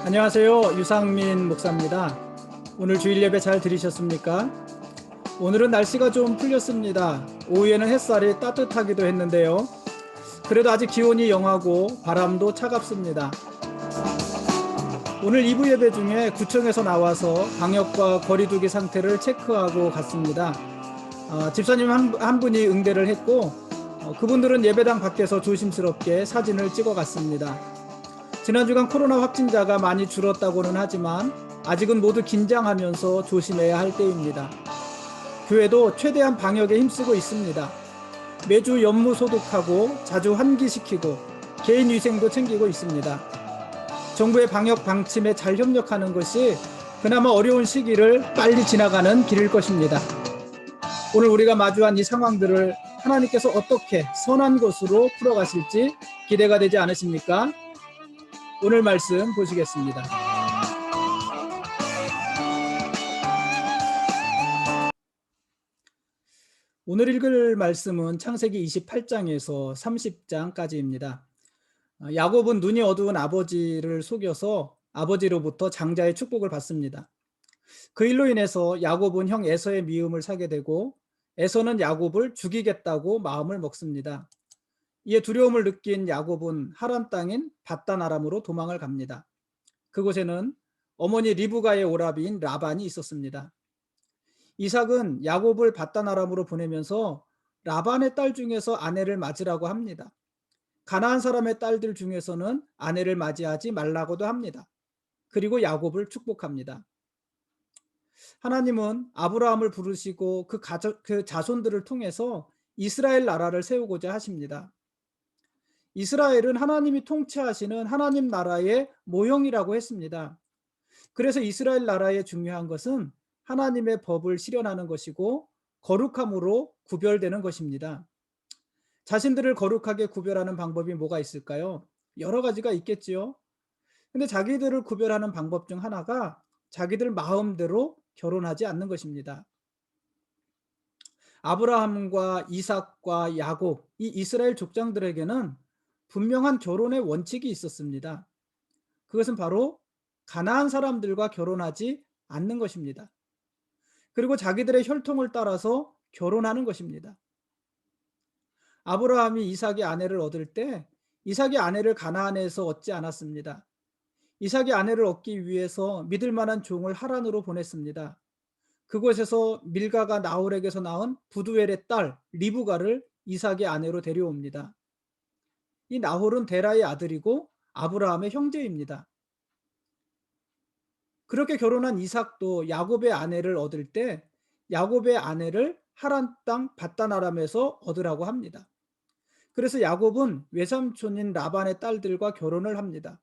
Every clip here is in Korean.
안녕하세요. 유상민 목사입니다. 오늘 주일 예배 잘 들으셨습니까? 오늘은 날씨가 좀 풀렸습니다. 오후에는 햇살이 따뜻하기도 했는데요. 그래도 아직 기온이 영하고 바람도 차갑습니다. 오늘 2부 예배 중에 구청에서 나와서 방역과 거리두기 상태를 체크하고 갔습니다. 집사님 한 분이 응대를 했고 그분들은 예배당 밖에서 조심스럽게 사진을 찍어 갔습니다. 지난 주간 코로나 확진자가 많이 줄었다고는 하지만 아직은 모두 긴장하면서 조심해야 할 때입니다. 교회도 최대한 방역에 힘쓰고 있습니다. 매주 연무 소독하고 자주 환기시키고 개인 위생도 챙기고 있습니다. 정부의 방역 방침에 잘 협력하는 것이 그나마 어려운 시기를 빨리 지나가는 길일 것입니다. 오늘 우리가 마주한 이 상황들을 하나님께서 어떻게 선한 것으로 풀어가실지 기대가 되지 않으십니까? 오늘 말씀 보시겠습니다. 오늘 읽을 말씀은 창세기 28장에서 30장까지입니다. 야곱은 눈이 어두운 아버지를 속여서 아버지로부터 장자의 축복을 받습니다. 그 일로 인해서 야곱은 형 에서의 미움을 사게 되고 에서는 야곱을 죽이겠다고 마음을 먹습니다. 이에 두려움을 느낀 야곱은 하란 땅인 밧단 아람으로 도망을 갑니다. 그곳에는 어머니 리브가의 오라비인 라반이 있었습니다. 이삭은 야곱을 밧단 아람으로 보내면서 라반의 딸 중에서 아내를 맞으라고 합니다. 가나안 사람의 딸들 중에서는 아내를 맞이하지 말라고도 합니다. 그리고 야곱을 축복합니다. 하나님은 아브라함을 부르시고 그 자손들을 통해서 이스라엘 나라를 세우고자 하십니다. 이스라엘은 하나님이 통치하시는 하나님 나라의 모형이라고 했습니다. 그래서 이스라엘 나라의 중요한 것은 하나님의 법을 실현하는 것이고 거룩함으로 구별되는 것입니다. 자신들을 거룩하게 구별하는 방법이 뭐가 있을까요? 여러 가지가 있겠지요. 근데 자기들을 구별하는 방법 중 하나가 자기들 마음대로 결혼하지 않는 것입니다. 아브라함과 이삭과 야곱, 이 이스라엘 족장들에게는 분명한 결혼의 원칙이 있었습니다. 그것은 바로 가나안 사람들과 결혼하지 않는 것입니다. 그리고 자기들의 혈통을 따라서 결혼하는 것입니다. 아브라함이 이삭의 아내를 얻을 때 이삭의 아내를 가나안에서 얻지 않았습니다. 이삭의 아내를 얻기 위해서 믿을 만한 종을 하란으로 보냈습니다. 그곳에서 밀가가 나홀에게서 낳은 부두엘의 딸 리브가를 이삭의 아내로 데려옵니다. 이 나홀은 데라의 아들이고 아브라함의 형제입니다. 그렇게 결혼한 이삭도 야곱의 아내를 얻을 때 야곱의 아내를 하란 땅 밧단 아람에서 얻으라고 합니다. 그래서 야곱은 외삼촌인 라반의 딸들과 결혼을 합니다.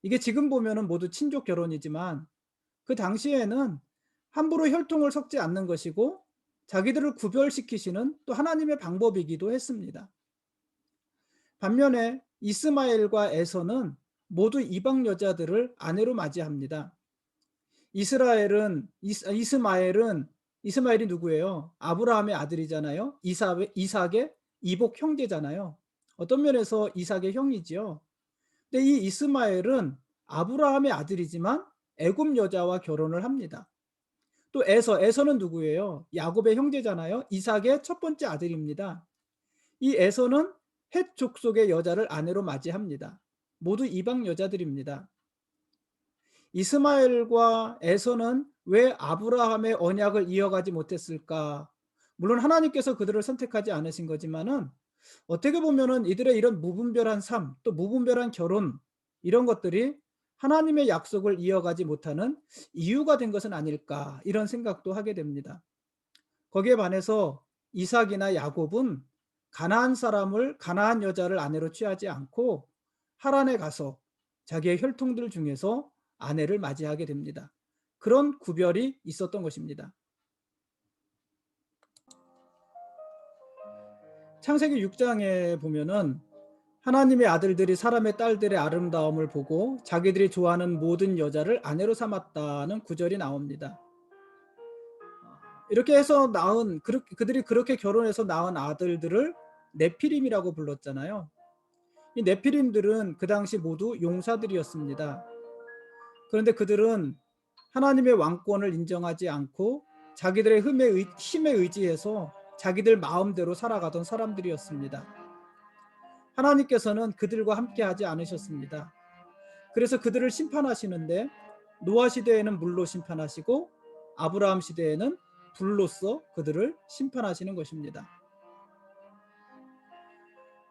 이게 지금 보면은 모두 친족 결혼이지만 그 당시에는 함부로 혈통을 섞지 않는 것이고 자기들을 구별시키시는 또 하나님의 방법이기도 했습니다. 반면에 이스마엘과 에서는 모두 이방 여자들을 아내로 맞이합니다. 이스마엘이 누구예요? 아브라함의 아들이잖아요. 이삭의 이복 형제잖아요. 어떤 면에서 이삭의 형이지요. 근데 이 이스마엘은 아브라함의 아들이지만 애굽 여자와 결혼을 합니다. 또 에서는 누구예요? 야곱의 형제잖아요. 이삭의 첫 번째 아들입니다. 이 에서는 헷 족속의 여자를 아내로 맞이합니다. 모두 이방 여자들입니다. 이스마엘과 에서는 왜 아브라함의 언약을 이어가지 못했을까? 물론 하나님께서 그들을 선택하지 않으신 거지만은 어떻게 보면은 이들의 이런 무분별한 삶, 또 무분별한 결혼 이런 것들이 하나님의 약속을 이어가지 못하는 이유가 된 것은 아닐까 이런 생각도 하게 됩니다. 거기에 반해서 이삭이나 야곱은 가나안 여자를 아내로 취하지 않고 하란에 가서 자기의 혈통들 중에서 아내를 맞이하게 됩니다. 그런 구별이 있었던 것입니다. 창세기 6장에 보면은 하나님의 아들들이 사람의 딸들의 아름다움을 보고 자기들이 좋아하는 모든 여자를 아내로 삼았다는 구절이 나옵니다. 이렇게 해서 그들이 그렇게 결혼해서 낳은 아들들을 네피림이라고 불렀잖아요. 이 네피림들은 그 당시 모두 용사들이었습니다. 그런데 그들은 하나님의 왕권을 인정하지 않고 자기들의 힘에 의지해서 자기들 마음대로 살아가던 사람들이었습니다. 하나님께서는 그들과 함께 하지 않으셨습니다. 그래서 그들을 심판하시는데 노아 시대에는 물로 심판하시고 아브라함 시대에는 불로써 그들을 심판하시는 것입니다.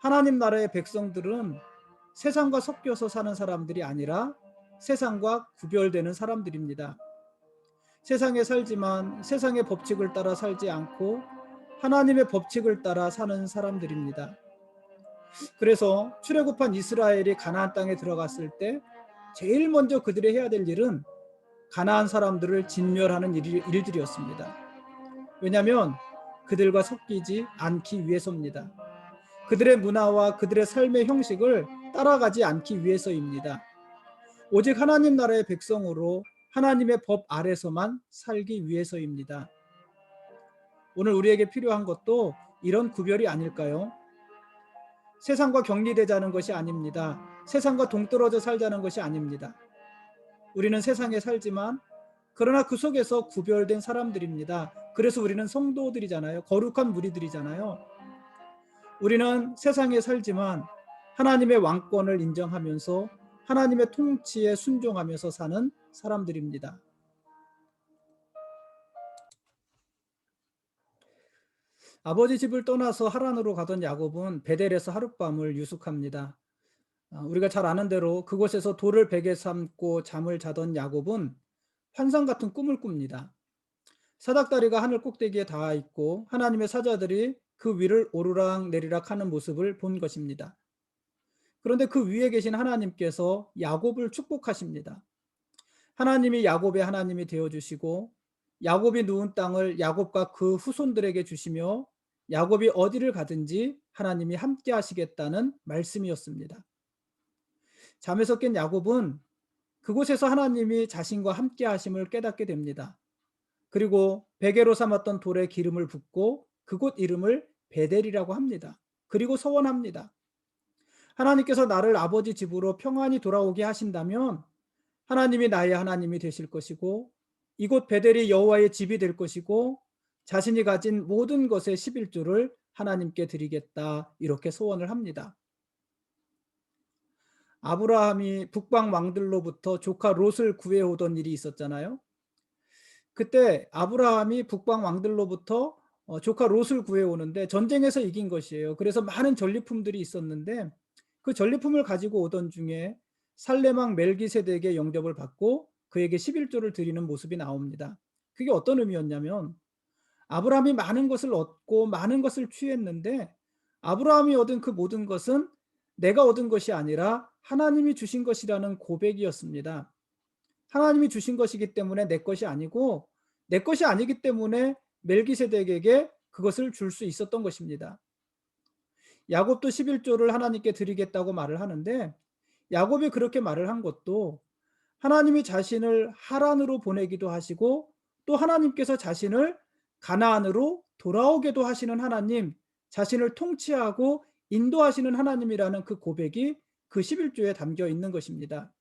하나님 나라의 백성들은 세상과 섞여서 사는 사람들이 아니라 세상과 구별되는 사람들입니다. 세상에 살지만 세상의 법칙을 따라 살지 않고 하나님의 법칙을 따라 사는 사람들입니다. 그래서 출애굽한 이스라엘이 가나안 땅에 들어갔을 때 제일 먼저 그들이 해야 될 일은 가나안 사람들을 진멸하는 일들이었습니다. 왜냐하면 그들과 섞이지 않기 위해서입니다. 그들의 문화와 그들의 삶의 형식을 따라가지 않기 위해서입니다. 오직 하나님 나라의 백성으로 하나님의 법 아래서만 살기 위해서입니다. 오늘 우리에게 필요한 것도 이런 구별이 아닐까요? 세상과 격리되자는 것이 아닙니다. 세상과 동떨어져 살자는 것이 아닙니다. 우리는 세상에 살지만 그러나 그 속에서 구별된 사람들입니다. 그래서 우리는 성도들이잖아요. 거룩한 무리들이잖아요. 우리는 세상에 살지만 하나님의 왕권을 인정하면서 하나님의 통치에 순종하면서 사는 사람들입니다. 아버지 집을 떠나서 하란으로 가던 야곱은 베델에서 하룻밤을 유숙합니다. 우리가 잘 아는 대로 그곳에서 돌을 베개 삼고 잠을 자던 야곱은 환상 같은 꿈을 꿉니다. 사닥다리가 하늘 꼭대기에 닿아 있고 하나님의 사자들이 그 위를 오르락 내리락 하는 모습을 본 것입니다. 그런데 그 위에 계신 하나님께서 야곱을 축복하십니다. 하나님이 야곱의 하나님이 되어주시고 야곱이 누운 땅을 야곱과 그 후손들에게 주시며 야곱이 어디를 가든지 하나님이 함께 하시겠다는 말씀이었습니다. 잠에서 깬 야곱은 그곳에서 하나님이 자신과 함께 하심을 깨닫게 됩니다. 그리고 베개로 삼았던 돌에 기름을 붓고 그곳 이름을 베델이라고 합니다. 그리고 서원합니다. 하나님께서 나를 아버지 집으로 평안히 돌아오게 하신다면 하나님이 나의 하나님이 되실 것이고 이곳 베델이 여호와의 집이 될 것이고 자신이 가진 모든 것의 11조를 하나님께 드리겠다, 이렇게 소원을 합니다. 아브라함이 북방 왕들로부터 조카 롯을 구해오던 일이 있었잖아요. 그때 아브라함이 북방 왕들로부터 조카 롯을 구해오는데 전쟁에서 이긴 것이에요. 그래서 많은 전리품들이 있었는데 그 전리품을 가지고 오던 중에 살레망 멜기세덱의 영접을 받고 그에게 11조를 드리는 모습이 나옵니다. 그게 어떤 의미였냐면 아브라함이 많은 것을 얻고 많은 것을 취했는데 아브라함이 얻은 그 모든 것은 내가 얻은 것이 아니라 하나님이 주신 것이라는 고백이었습니다. 하나님이 주신 것이기 때문에 내 것이 아니고 내 것이 아니기 때문에 멜기세덱에게 그것을 줄 수 있었던 것입니다. 야곱도 11조를 하나님께 드리겠다고 말을 하는데 야곱이 그렇게 말을 한 것도 하나님이 자신을 하란으로 보내기도 하시고 또 하나님께서 자신을 가나안으로 돌아오게도 하시는 하나님, 자신을 통치하고 인도하시는 하나님이라는 그 고백이 그 11조에 담겨 있는 것입니다.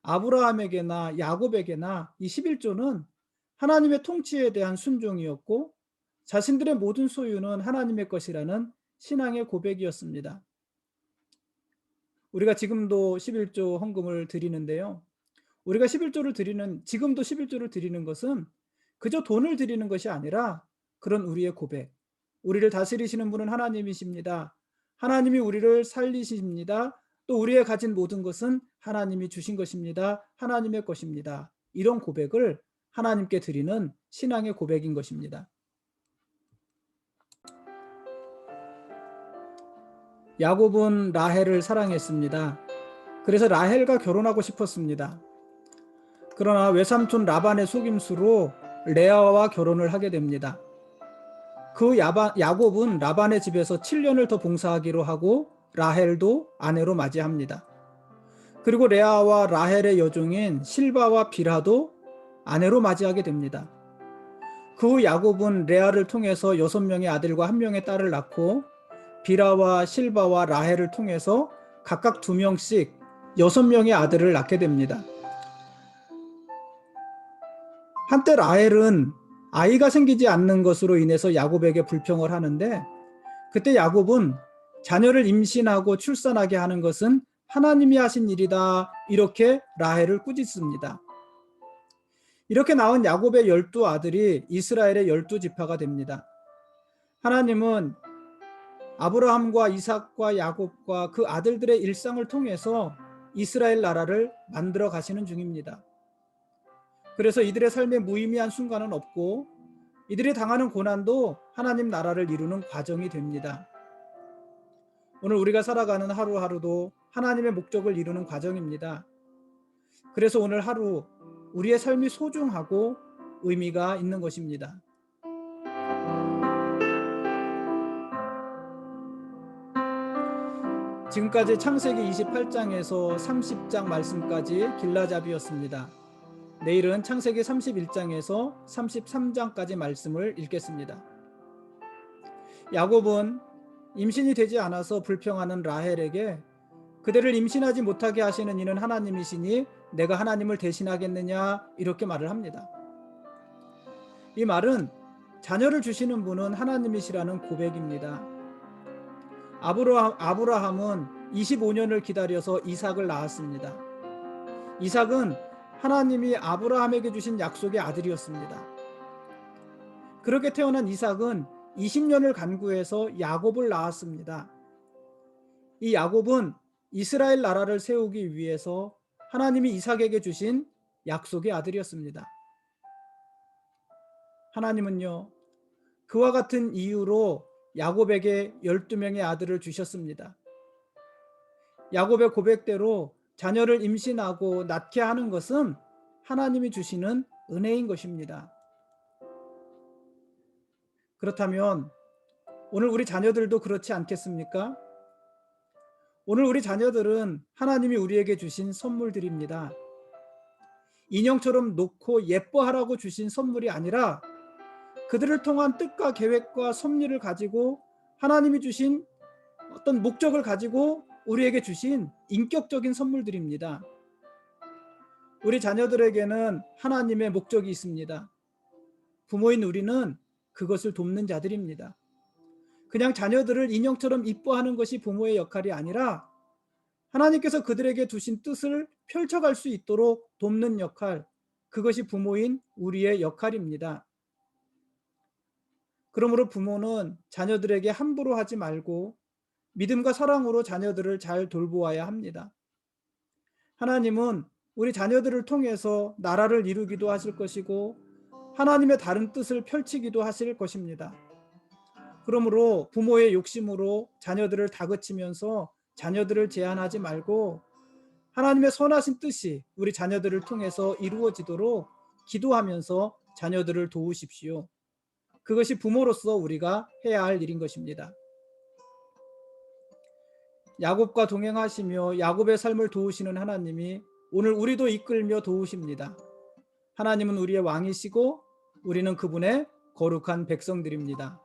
아브라함에게나 야곱에게나 이 11조는 하나님의 통치에 대한 순종이었고 자신들의 모든 소유는 하나님의 것이라는 신앙의 고백이었습니다. 우리가 지금도 11조 헌금을 드리는데요. 우리가 11조를 지금도 11조를 드리는 것은 그저 돈을 드리는 것이 아니라 그런 우리의 고백. 우리를 다스리시는 분은 하나님이십니다. 하나님이 우리를 살리십니다. 또 우리의 가진 모든 것은 하나님이 주신 것입니다. 하나님의 것입니다. 이런 고백을 하나님께 드리는 신앙의 고백인 것입니다. 야곱은 라헬을 사랑했습니다. 그래서 라헬과 결혼하고 싶었습니다. 그러나 외삼촌 라반의 속임수로 레아와 결혼을 하게 됩니다. 그 야곱은 라반의 집에서 7년을 더 봉사하기로 하고 라헬도 아내로 맞이합니다. 그리고 레아와 라헬의 여종인 실바와 빌하도 아내로 맞이하게 됩니다. 그 후 야곱은 레아를 통해서 6명의 아들과 1명의 딸을 낳고 빌하와 실바와 라헬을 통해서 각각 2명씩 6명의 아들을 낳게 됩니다. 한때 라헬은 아이가 생기지 않는 것으로 인해서 야곱에게 불평을 하는데, 그때 야곱은 자녀를 임신하고 출산하게 하는 것은 하나님이 하신 일이다, 이렇게 라헬을 꾸짖습니다. 이렇게 낳은 야곱의 12아들이 이스라엘의 12지파가 됩니다. 하나님은 아브라함과 이삭과 야곱과 그 아들들의 일상을 통해서 이스라엘 나라를 만들어 가시는 중입니다. 그래서 이들의 삶에 무의미한 순간은 없고, 이들이 당하는 고난도 하나님 나라를 이루는 과정이 됩니다. 오늘 우리가 살아가는 하루하루도 하나님의 목적을 이루는 과정입니다. 그래서 오늘 하루 우리의 삶이 소중하고 의미가 있는 것입니다. 지금까지 창세기 28장에서 30장 말씀까지 길라잡이였습니다. 내일은 창세기 31장에서 33장까지 말씀을 읽겠습니다. 야곱은 임신이 되지 않아서 불평하는 라헬에게 그대를 임신하지 못하게 하시는 이는 하나님이시니 내가 하나님을 대신하겠느냐, 이렇게 말을 합니다. 이 말은 자녀를 주시는 분은 하나님이시라는 고백입니다. 아브라함은 25년을 기다려서 이삭을 낳았습니다. 이삭은 하나님이 아브라함에게 주신 약속의 아들이었습니다. 그렇게 태어난 이삭은 20년을 간구해서 야곱을 낳았습니다. 이 야곱은 이스라엘 나라를 세우기 위해서 하나님이 이삭에게 주신 약속의 아들이었습니다. 하나님은요, 그와 같은 이유로 야곱에게 12명의 아들을 주셨습니다. 야곱의 고백대로 자녀를 임신하고 낳게 하는 것은 하나님이 주시는 은혜인 것입니다. 그렇다면 오늘 우리 자녀들도 그렇지 않겠습니까? 오늘 우리 자녀들은 하나님이 우리에게 주신 선물들입니다. 인형처럼 놓고 예뻐하라고 주신 선물이 아니라 그들을 통한 뜻과 계획과 섭리를 가지고 하나님이 주신 어떤 목적을 가지고 우리에게 주신 인격적인 선물들입니다. 우리 자녀들에게는 하나님의 목적이 있습니다. 부모인 우리는 그것을 돕는 자들입니다. 그냥 자녀들을 인형처럼 이뻐하는 것이 부모의 역할이 아니라 하나님께서 그들에게 두신 뜻을 펼쳐갈 수 있도록 돕는 역할, 그것이 부모인 우리의 역할입니다. 그러므로 부모는 자녀들에게 함부로 하지 말고 믿음과 사랑으로 자녀들을 잘 돌보아야 합니다. 하나님은 우리 자녀들을 통해서 나라를 이루기도 하실 것이고 하나님의 다른 뜻을 펼치기도 하실 것입니다. 그러므로 부모의 욕심으로 자녀들을 다그치면서 자녀들을 제한하지 말고 하나님의 선하신 뜻이 우리 자녀들을 통해서 이루어지도록 기도하면서 자녀들을 도우십시오. 그것이 부모로서 우리가 해야 할 일인 것입니다. 야곱과 동행하시며 야곱의 삶을 도우시는 하나님이 오늘 우리도 이끌며 도우십니다. 하나님은 우리의 왕이시고 우리는 그분의 거룩한 백성들입니다.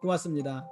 고맙습니다.